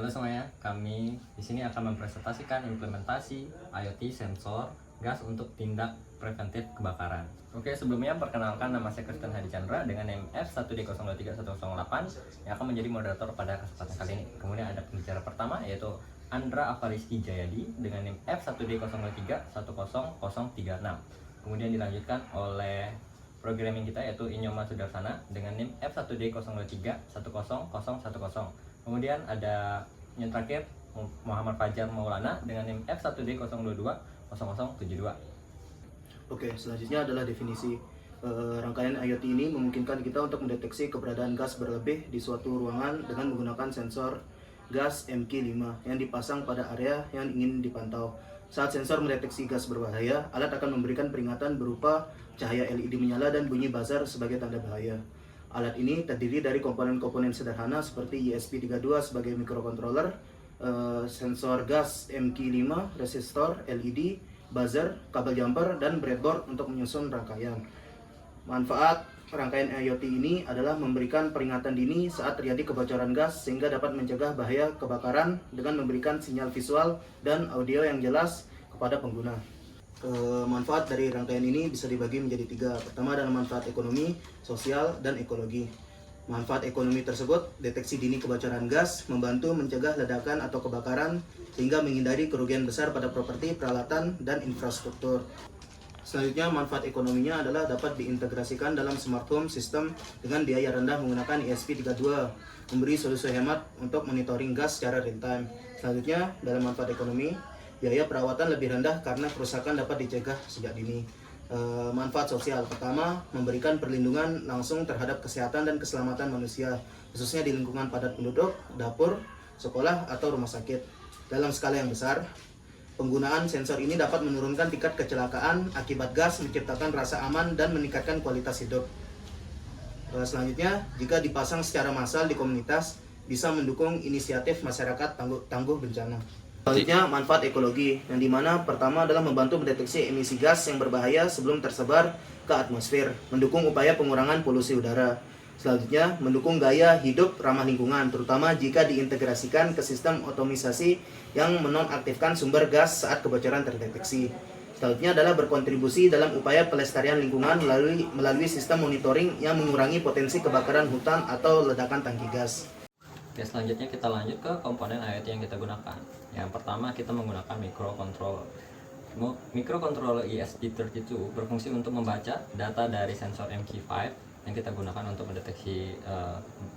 Halo semuanya, kami di sini akan mempresentasikan implementasi IoT sensor gas untuk tindak preventif kebakaran. Oke, sebelumnya perkenalkan, nama saya Kristen Hadi Chandra dengan NIM F1D023108 yang akan menjadi moderator pada kesempatan kali ini. Kemudian ada pembicara pertama yaitu Andra Avaristi Jayadi dengan NIM F1D02310036. Kemudian dilanjutkan oleh programming kita yaitu Inyoma Sudarsana dengan NIM F1D03100010. Kemudian ada yang terakhir Muhammad Fajar Maulana dengan NIM F1D0220072. Oke, selanjutnya adalah definisi. Rangkaian IoT ini memungkinkan kita untuk mendeteksi keberadaan gas berlebih di suatu ruangan dengan menggunakan sensor gas MQ5 yang dipasang pada area yang ingin dipantau. Saat sensor mendeteksi gas berbahaya, alat akan memberikan peringatan berupa cahaya LED menyala dan bunyi buzzer sebagai tanda bahaya. Alat ini terdiri dari komponen-komponen sederhana seperti ESP32 sebagai microcontroller, sensor gas MQ5, resistor, LED, buzzer, kabel jumper, dan breadboard untuk menyusun rangkaian. Manfaat rangkaian IoT ini adalah memberikan peringatan dini saat terjadi kebocoran gas sehingga dapat mencegah bahaya kebakaran dengan memberikan sinyal visual dan audio yang jelas kepada pengguna. Manfaat dari rangkaian ini bisa dibagi menjadi 3. Pertama adalah manfaat ekonomi, sosial, dan ekologi. Manfaat ekonomi tersebut, deteksi dini kebocoran gas, membantu mencegah ledakan atau kebakaran, hingga menghindari kerugian besar pada properti, peralatan, dan infrastruktur. Selanjutnya, manfaat ekonominya adalah dapat diintegrasikan dalam smart home system dengan biaya rendah menggunakan ESP32, memberi solusi hemat untuk monitoring gas secara real time. Selanjutnya, dalam manfaat ekonomi, biaya perawatan lebih rendah karena kerusakan dapat dicegah sejak dini. Manfaat sosial pertama, memberikan perlindungan langsung terhadap kesehatan dan keselamatan manusia, khususnya di lingkungan padat penduduk, dapur, sekolah, atau rumah sakit. Dalam skala yang besar, penggunaan sensor ini dapat menurunkan tingkat kecelakaan akibat gas, menciptakan rasa aman, dan meningkatkan kualitas hidup. Selanjutnya, jika dipasang secara massal di komunitas, bisa mendukung inisiatif masyarakat tangguh bencana. Selanjutnya, manfaat ekologi, yang dimana pertama adalah membantu mendeteksi emisi gas yang berbahaya sebelum tersebar ke atmosfer, mendukung upaya pengurangan polusi udara. Selanjutnya, mendukung gaya hidup ramah lingkungan, terutama jika diintegrasikan ke sistem otomisasi yang menonaktifkan sumber gas saat kebocoran terdeteksi. Selanjutnya adalah berkontribusi dalam upaya pelestarian lingkungan melalui sistem monitoring yang mengurangi potensi kebakaran hutan atau ledakan tangki gas. Oke, selanjutnya kita lanjut ke komponen IoT yang kita gunakan. Yang pertama kita menggunakan microcontroller. Microcontroller ESP32 berfungsi untuk membaca data dari sensor MQ5 yang kita gunakan untuk mendeteksi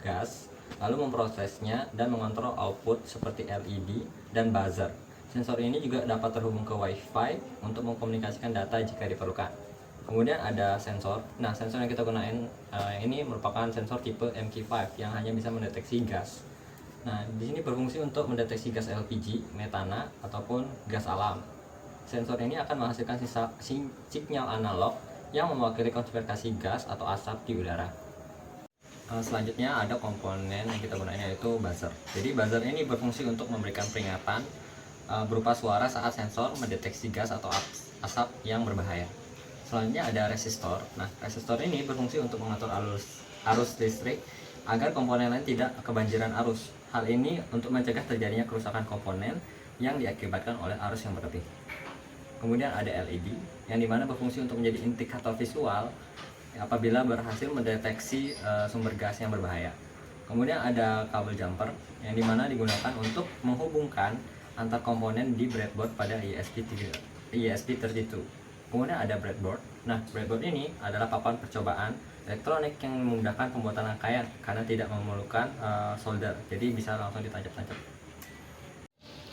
gas, lalu memprosesnya dan mengontrol output seperti LED dan buzzer. Sensor ini juga dapat terhubung ke Wi-Fi untuk mengkomunikasikan data jika diperlukan. Kemudian ada sensor. Nah, sensor yang kita gunakan ini merupakan sensor tipe MQ5 yang hanya bisa mendeteksi gas. Nah, di sini berfungsi untuk mendeteksi gas LPG, metana, ataupun gas alam. Sensor ini akan menghasilkan sinyal analog yang mewakili konversi gas atau asap di udara. Selanjutnya ada komponen yang kita gunakan yaitu buzzer. Jadi buzzer ini berfungsi untuk memberikan peringatan berupa suara saat sensor mendeteksi gas atau asap yang berbahaya. Selanjutnya ada resistor. Nah, resistor ini berfungsi untuk mengatur arus listrik agar komponen lain tidak kebanjiran arus. Hal ini untuk mencegah terjadinya kerusakan komponen yang diakibatkan oleh arus yang berlebih. Kemudian ada LED yang dimana berfungsi untuk menjadi indikator visual apabila berhasil mendeteksi sumber gas yang berbahaya. Kemudian ada kabel jumper yang dimana digunakan untuk menghubungkan antar komponen di breadboard pada ESP32. Kemudian ada breadboard. Nah, breadboard ini adalah papan percobaan elektronik yang memudahkan pembuatan rangkaian karena tidak memerlukan solder, jadi bisa langsung ditancap-tancap.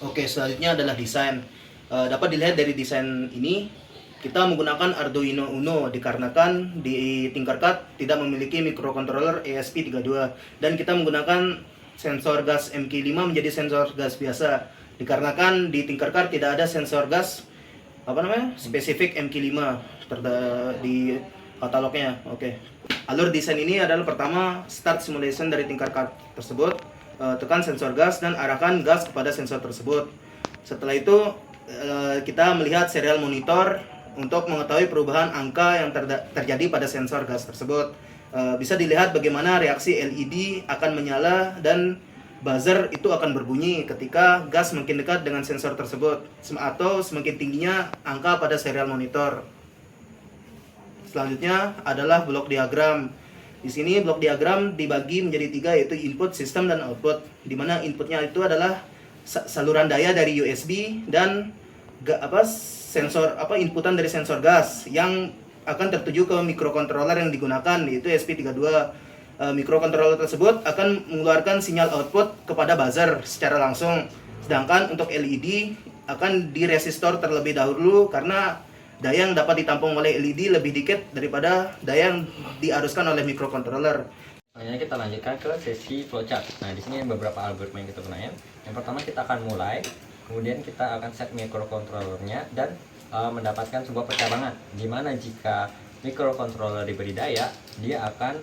Oke, selanjutnya adalah desain. Dapat dilihat dari desain ini, kita menggunakan Arduino Uno dikarenakan di Tinkercad tidak memiliki microcontroller ESP32 dan kita menggunakan sensor gas MQ5 menjadi sensor gas biasa dikarenakan di Tinkercad tidak ada sensor gas spesifik MQ5 di katalognya. Oke. Alur desain ini adalah pertama, start simulation dari Tinkercad tersebut, tekan sensor gas dan arahkan gas kepada sensor tersebut. Setelah itu kita melihat serial monitor untuk mengetahui perubahan angka yang terjadi pada sensor gas tersebut. Bisa dilihat bagaimana reaksi LED akan menyala dan buzzer itu akan berbunyi ketika gas semakin dekat dengan sensor tersebut atau semakin tingginya angka pada serial monitor. Selanjutnya adalah blok diagram. Di sini blok diagram dibagi menjadi 3, yaitu input, sistem, dan output. Di mana inputnya itu adalah saluran daya dari USB dan sensor inputan dari sensor gas yang akan tertuju ke microcontroller yang digunakan, yaitu SP32. Microcontroller tersebut akan mengeluarkan sinyal output kepada buzzer secara langsung. Sedangkan untuk LED akan di resistor terlebih dahulu karena daya yang dapat ditampung oleh LED lebih dikit daripada daya yang diaruskan oleh microcontroller. Selanjutnya kita lanjutkan ke sesi flowchart. Nah, di sini beberapa algoritma yang kita gunakan. Yang pertama kita akan mulai, kemudian kita akan set microcontrollernya dan mendapatkan sebuah percabangan. Di mana jika microcontroller diberi daya, dia akan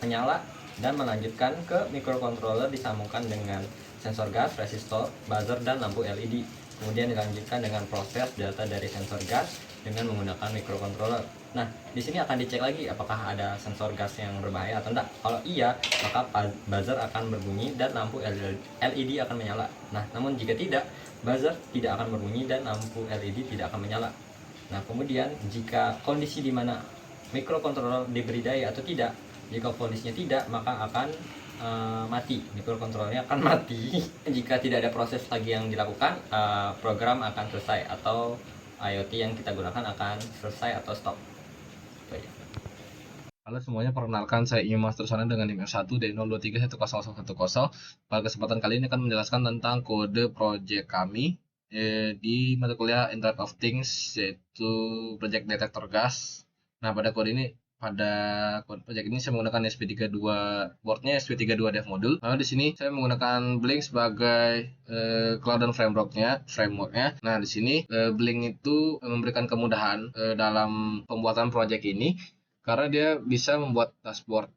menyala dan melanjutkan ke microcontroller disambungkan dengan sensor gas, resistor, buzzer, dan lampu LED. Kemudian dilanjutkan dengan proses data dari sensor gas dengan menggunakan microcontroller. Nah, di sini akan dicek lagi apakah ada sensor gas yang berbahaya atau tidak. Kalau iya, maka buzzer akan berbunyi dan lampu LED akan menyala. Nah, namun jika tidak, buzzer tidak akan berbunyi dan lampu LED tidak akan menyala. Nah, kemudian jika kondisi di mana microcontroller diberi daya atau tidak, jika kondisinya tidak, maka akan mati, microcontrollernya akan mati. Jika tidak ada proses lagi yang dilakukan, program akan selesai atau IoT yang kita gunakan akan selesai atau stop. Halo semuanya, perkenalkan saya Imas Tersana dengan NIM F1D02310110. Pada kesempatan kali ini akan menjelaskan tentang kode project kami di mata kuliah Internet of Things, yaitu project detektor gas. Nah, pada kode project ini saya menggunakan SP32, boardnya SP32 Dev Module. Lalu di sini saya menggunakan Blink sebagai cloud dan frameworknya. Nah, di sini Blink itu memberikan kemudahan dalam pembuatan project ini karena dia bisa membuat dashboard.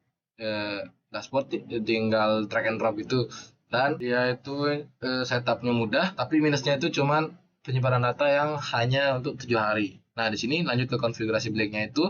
Dashboard tinggal drag and drop itu, dan dia itu setupnya mudah, tapi minusnya itu cuman penyebaran data yang hanya untuk 7 hari. Nah, di sini lanjut ke konfigurasi Blinknya itu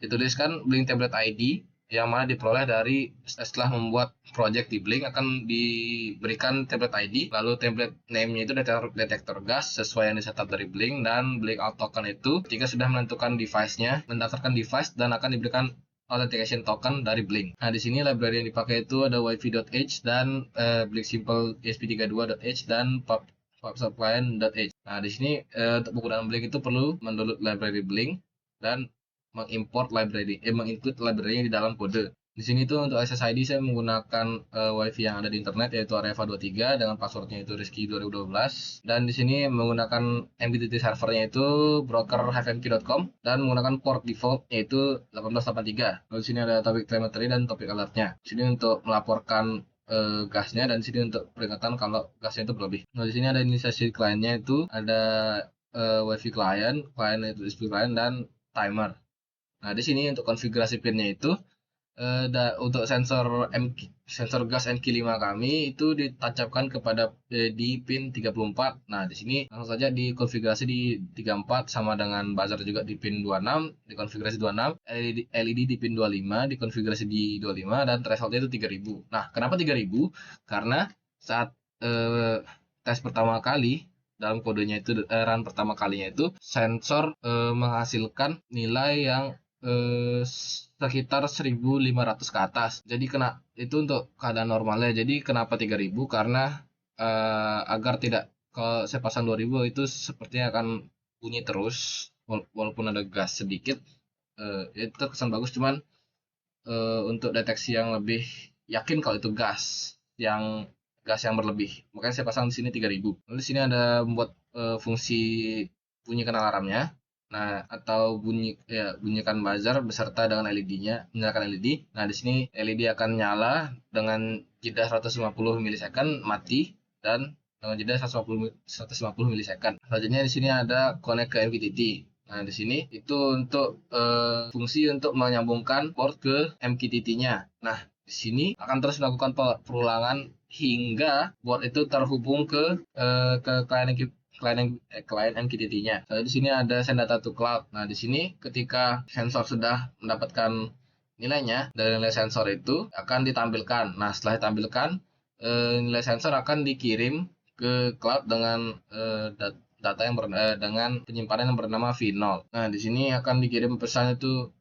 dituliskan Blink template ID yang mana diperoleh dari setelah membuat project di Blink akan diberikan template ID, lalu template name-nya itu detektor gas sesuai yang disetup dari Blink, dan Blink out token itu jika sudah menentukan device-nya, mendaftarkan device dan akan diberikan authentication token dari Blink. Nah, di sini library yang dipakai itu ada wifi.h dan Blink Simple ESP32.h dan PubSubClient.h. Nah, di sini untuk penggunaan Blink itu perlu mendownload library Blink dan mengimport menginclude library di dalam kode. Di sini itu untuk SSID saya menggunakan wifi yang ada di internet, yaitu Areva23 dengan passwordnya itu Rizky2012, dan di sini menggunakan MQTT servernya itu broker-hmq.com dan menggunakan port default yaitu 1883. Lalu di sini ada topik telemetry dan topik alertnya. Di sini untuk melaporkan gasnya, dan di sini untuk peringatan kalau gasnya itu berlebih. Nah, di sini ada inisiasi kliennya itu ada wifi client itu display client dan timer. Nah, di sini untuk konfigurasi pinnya itu untuk sensor gas MQ5 kami itu ditancapkan kepada di pin 34. Nah, di sini langsung saja dikonfigurasi di 34 sama dengan buzzer juga di pin 26, dikonfigurasi 26, LED di pin 25, dikonfigurasi di 25, dan thresholdnya itu 3000. Nah, kenapa 3000? Karena saat tes pertama kali dalam kodenya itu run pertama kalinya itu sensor menghasilkan nilai yang sekitar 1500 ke atas. Jadi itu untuk keadaan normalnya. Jadi kenapa 3000? Karena agar tidak, kalau saya pasang 2000 itu sepertinya akan bunyi terus walaupun ada gas sedikit. Itu kesan bagus, cuman untuk deteksi yang lebih yakin kalau itu gas yang berlebih, makanya saya pasang di sini 3000. Lalu di sini ada membuat fungsi bunyikan alarmnya. Nah, atau bunyikan buzzer beserta dengan LED-nya, menyalakan LED. Nah, di sini LED akan nyala dengan jeda 150 milisecond mati, dan dengan jeda 150 milisecond. Selanjutnya di sini ada connect ke MQTT. Nah, di sini itu untuk fungsi untuk menyambungkan port ke MQTT-nya. Nah, di sini akan terus melakukan perulangan hingga board itu terhubung ke klien MQTT-nya. Lalu di sini ada send data to cloud. Nah, di sini ketika sensor sudah mendapatkan nilainya, dari nilai sensor itu akan ditampilkan. Nah, setelah ditampilkan, nilai sensor akan dikirim ke cloud dengan data yang dengan penyimpanan yang bernama V0. Nah, di sini akan dikirim pesan itu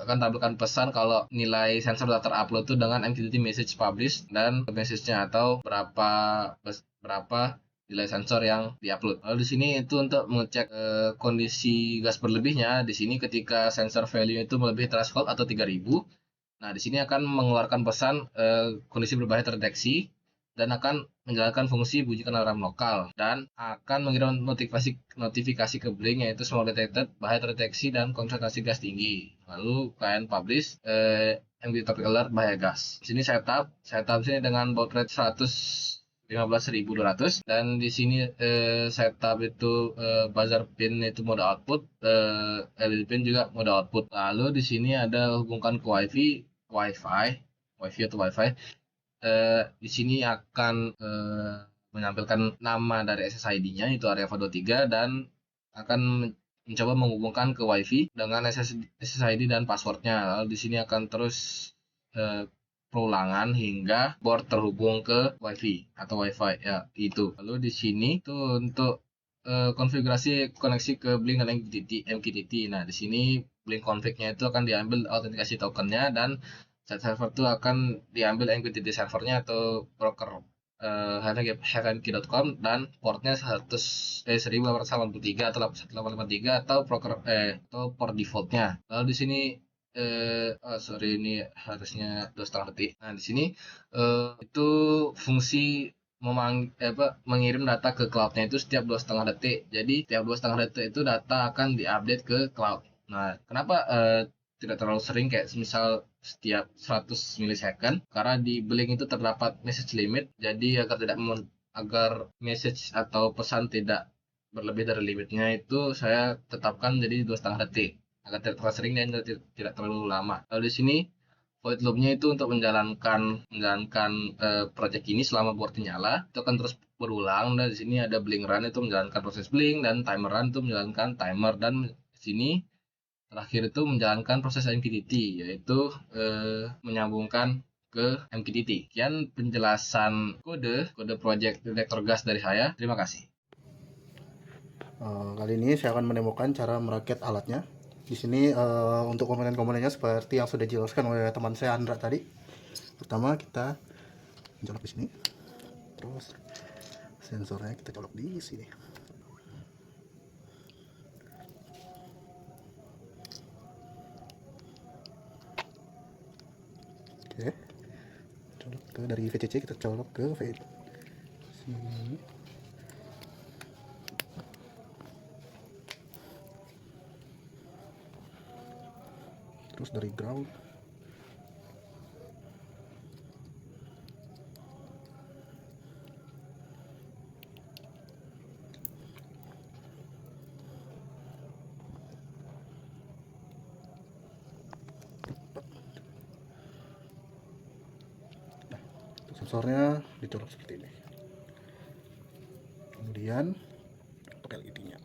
akan tampilkan pesan kalau nilai sensor sudah terupload itu dengan MQTT message publish dan message-nya atau berapa nilai sensor yang diupload. Lalu di sini itu untuk mengecek kondisi gas berlebihnya. Di sini ketika sensor value itu melebihi threshold atau 3000, nah di sini akan mengeluarkan pesan kondisi berbahaya terdeteksi dan akan menjalankan fungsi bunyikan alarm lokal dan akan mengirim notifikasi ke Blink yaitu smoke detected, bahaya terdeteksi dan konsentrasi gas tinggi. Lalu KN publish MQTT topic alert bahaya gas. Di sini setup sini dengan baud rate 115.200 dan di sini setup itu buzzer pin itu mode output, LED pin juga mode output. Lalu di sini ada hubungkan ke WiFi atau WiFi. Di sini akan menampilkan nama dari SSID-nya itu Areva23 dan akan mencoba menghubungkan ke WiFi dengan SSID dan passwordnya. Lalu di sini akan terus perulangan hingga board terhubung ke WiFi atau WiFi ya itu. Lalu di sini tuh untuk konfigurasi koneksi ke Blink dan MQTT. Nah, di sini Blink config-nya itu akan diambil autentikasi tokennya dan set server itu akan diambil MQTT servernya atau broker http.com dan portnya 1883 atau 1853 atau broker atau port defaultnya. Lalu di sini ini harusnya 2,5 detik. Nah di sini itu fungsi mengirim data ke cloudnya itu setiap 2,5 detik. Jadi setiap 2,5 detik itu data akan diupdate ke cloud. Nah kenapa tidak terlalu sering kayak misal setiap 100 milisecond karena di Blink itu terdapat message limit, jadi agar message atau pesan tidak berlebih dari limitnya itu saya tetapkan jadi 2,5 detik agar tidak terlalu sering dan tidak terlalu lama. Lalu di sini void loop-nya itu untuk menjalankan project ini selama boardnya nyala itu akan terus berulang, dan di sini ada blink run itu menjalankan proses blink dan timer run itu menjalankan timer, dan di sini terakhir itu menjalankan proses MQTT yaitu menyambungkan ke MQTT. Sekian penjelasan kode project detektor gas dari saya. Terima kasih. Kali ini saya akan menemukan cara merakit alatnya. Di sini untuk komponen-komponennya seperti yang sudah dijelaskan oleh teman saya Andra tadi. Pertama kita colok di sini, terus sensornya kita colok di sini. Oke, colok ke dari VCC kita colok ke sini. Terus dari ground sensornya dicolok seperti ini, kemudian pakai LED-nya.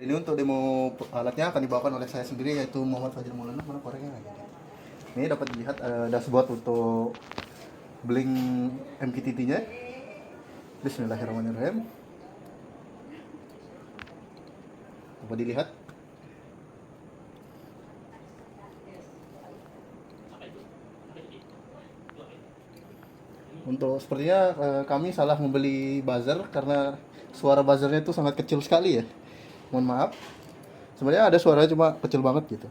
Ini untuk demo alatnya akan dibawakan oleh saya sendiri, yaitu Muhammad Fajar Maulana. Mana korengnya lagi? Ini dapat dilihat dashboard untuk Blink MQTT-nya. Bismillahirrahmanirrahim. Dapat dilihat. Untuk sepertinya kami salah membeli buzzer karena suara buzzernya itu sangat kecil sekali ya. Mohon maaf. Sebenarnya ada suaranya cuma kecil banget gitu.